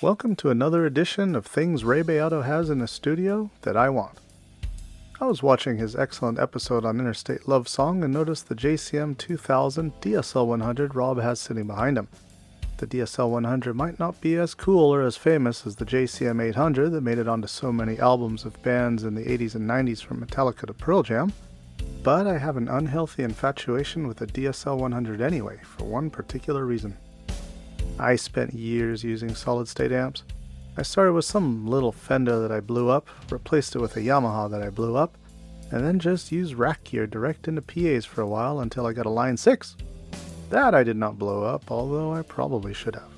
Welcome to another edition of Things Rick Beato has in his studio that I want. I was watching his excellent episode on Interstate Love Song and noticed the JCM2000 DSL100 Rob has sitting behind him. The DSL100 might not be as cool or as famous as the JCM800 that made it onto so many albums of bands in the 80s and 90s from Metallica to Pearl Jam, but I have an unhealthy infatuation with the DSL100 anyway, for one particular reason. I spent years using solid-state amps. I started with some little Fender that I blew up, replaced it with a Yamaha that I blew up, and then just used rack gear direct into PAs for a while until I got a Line 6. That I did not blow up, although I probably should have.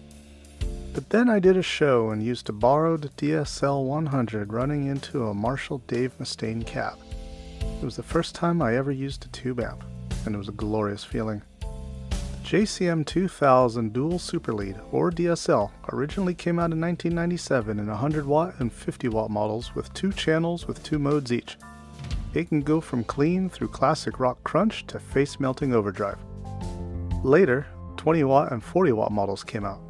But then I did a show and used a borrowed DSL100 running into a Marshall Dave Mustaine cab. It was the first time I ever used a tube amp, and it was a glorious feeling. JCM2000 Dual Super Lead, or DSL, originally came out in 1997 in 100 watt and 50 watt models with 2 channels with 2 modes each. It can go from clean through classic rock crunch to face melting overdrive. Later, 20 watt and 40 watt models came out.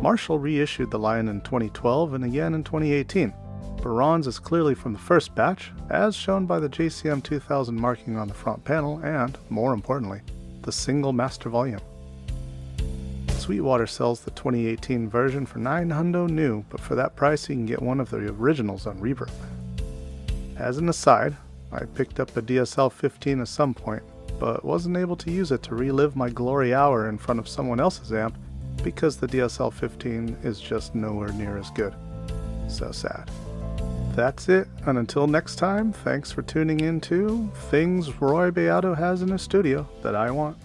Marshall reissued the line in 2012 and again in 2018. Bronze is clearly from the first batch, as shown by the JCM2000 marking on the front panel and, more importantly, the single master volume. Sweetwater sells the 2018 version for $900 new, but for that price you can get one of the originals on Reverb. As an aside, I picked up a DSL15 at some point, but wasn't able to use it to relive my glory hour in front of someone else's amp because the DSL15 is just nowhere near as good. So sad. That's it, and until next time, thanks for tuning in to Things Rick Beato has in his studio that I want.